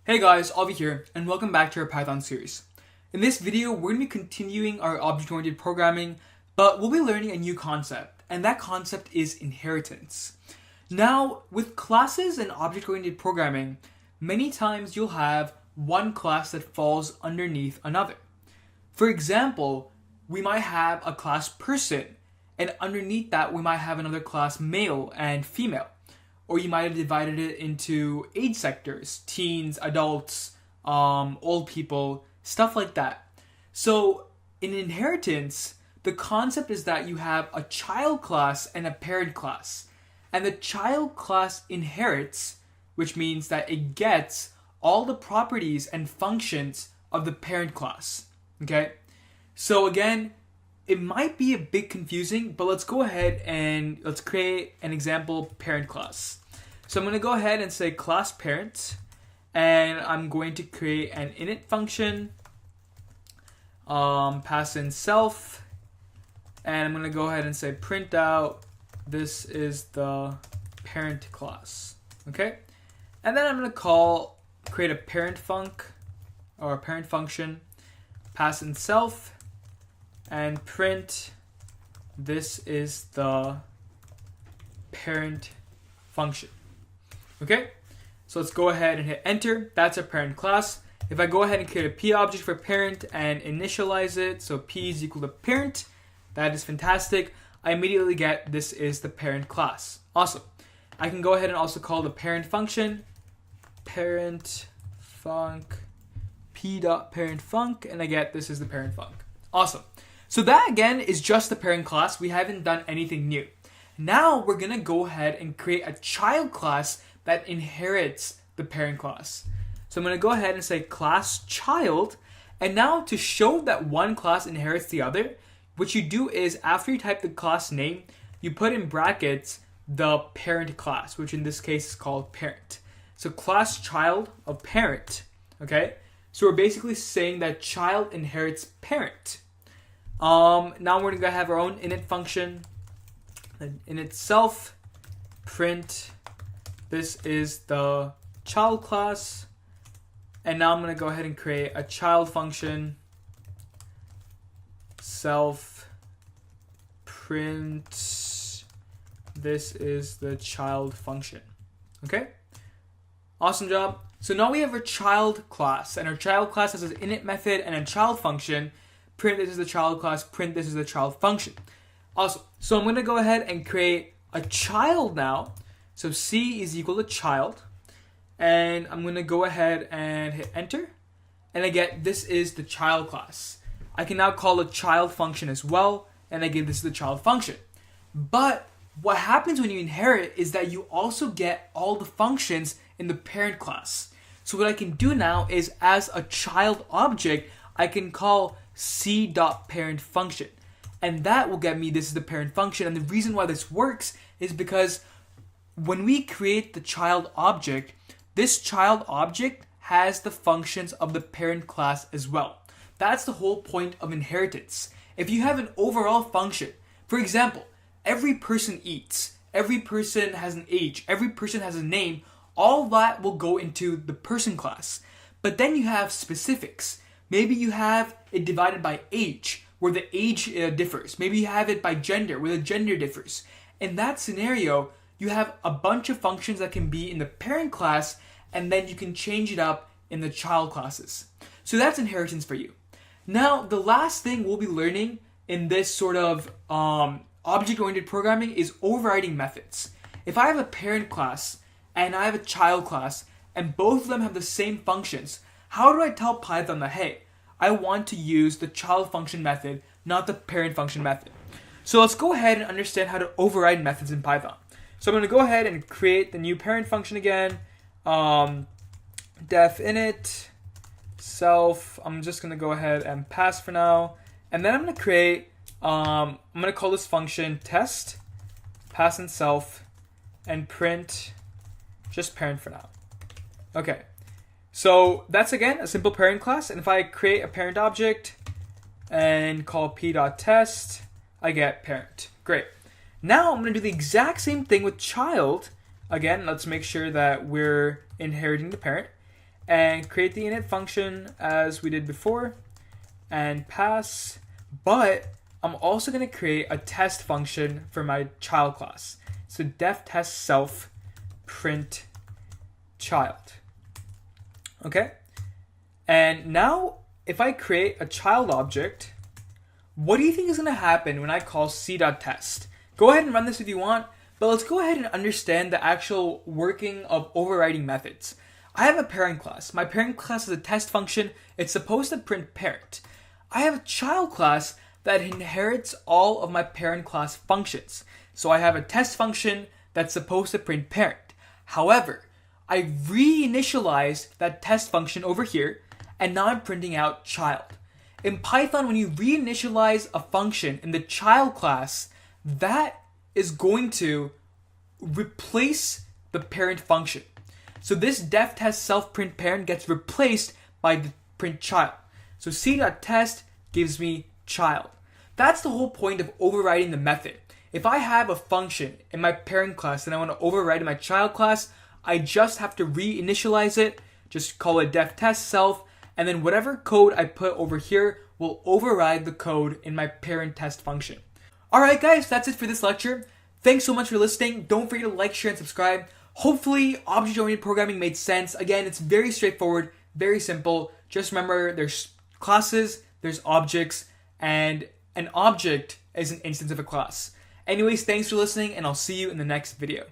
Hey guys, Avi here, and welcome back to our Python series. In this video, we're going to be continuing our object-oriented programming, but we'll be learning a new concept, and that concept is inheritance. Now, with classes and object-oriented programming, many times you'll have one class that falls underneath another. For example, we might have a class person, and underneath that we might have another class male and female. Or you might have divided it into age sectors, teens, adults, old people, stuff like that. So in inheritance, the concept is that you have a child class and a parent class. And the child class inherits, which means that it gets all the properties and functions of the parent class. Okay? So again, it might be a bit confusing, but let's go ahead and let's create an example parent class. So I'm going to go ahead and say class parent, and I'm going to create an init function, pass in self, and I'm going to go ahead and say print out, this is the parent class. Okay? And then I'm going to create a parent function, pass in self, and print, this is the parent function. Okay, so let's go ahead and hit enter. That's our parent class. If I go ahead and create a p object for parent and initialize it, so p is equal to parent, that is fantastic. I immediately get this is the parent class. Awesome. I can go ahead and also call the parent function parent func p.parent func, and I get this is the parent func. Awesome. So that again is just the parent class. We haven't done anything new. Now we're gonna go ahead and create a child class that inherits the parent class. So I'm gonna go ahead and say class child, and now to show that one class inherits the other, what you do is after you type the class name, you put in brackets the parent class, which in this case is called parent. So class child of parent. Okay, so we're basically saying that child inherits parent. Now we're gonna have our own init function. In itself, print, this is the child class. And now I'm gonna go ahead and create a child function, self, print, this is the child function. Okay? Awesome job. So now we have our child class, and our child class has an init method and a child function. Print, this is the child class, print, this is the child function. Awesome. So I'm going to go ahead and create a child now. So C is equal to child. And I'm going to go ahead and hit enter. And I get this is the child class. I can now call a child function as well. And I get this is the child function. But what happens when you inherit is that you also get all the functions in the parent class. So what I can do now is as a child object, I can call c.parent function. And that will get me this is the parent function. And the reason why this works is because when we create the child object, this child object has the functions of the parent class as well. That's the whole point of inheritance. If you have an overall function, for example, every person eats, every person has an age, every person has a name, all that will go into the person class. But then you have specifics. Maybe you have it divided by age, where the age differs. Maybe you have it by gender, where the gender differs. In that scenario, you have a bunch of functions that can be in the parent class, and then you can change it up in the child classes. So that's inheritance for you. Now, the last thing we'll be learning in this sort of object-oriented programming is overriding methods. If I have a parent class and I have a child class, and both of them have the same functions, how do I tell Python that, hey, I want to use the child function method, not the parent function method? So let's go ahead and understand how to override methods in Python. So I'm going to go ahead and create the new parent function again. Def init, self, I'm just going to go ahead and pass for now. And then I'm going to create, I'm going to call this function test, pass in self, and print just parent for now. Okay. So that's again a simple parent class, and if I create a parent object and call p.test, I get parent. Great. Now I'm going to do the exact same thing with child. Again, let's make sure that we're inheriting the parent. and create the init function as we did before and pass, but I'm also going to create a test function for my child class. So def test self print child. Okay? And now if I create a child object, what do you think is going to happen when I call c.test? Go ahead and run this if you want, but let's go ahead and understand the actual working of overriding methods. I have a parent class. My parent class is a test function. It's supposed to print parent. I have a child class that inherits all of my parent class functions. So I have a test function that's supposed to print parent. However, I reinitialized that test function over here, and now I'm printing out child. In Python, when you reinitialize a function in the child class, that is going to replace the parent function. So this def test self print parent gets replaced by the print child. So c.test gives me child. That's the whole point of overriding the method. If I have a function in my parent class and I want to override in my child class, I just have to reinitialize it, just call it def test self, and then whatever code I put over here will override the code in my parent test function. Alright guys, that's it for this lecture. Thanks so much for listening. Don't forget to like, share, and subscribe. Hopefully, object-oriented programming made sense. Again, it's very straightforward, very simple. Just remember there's classes, there's objects, and an object is an instance of a class. Anyways, thanks for listening, and I'll see you in the next video.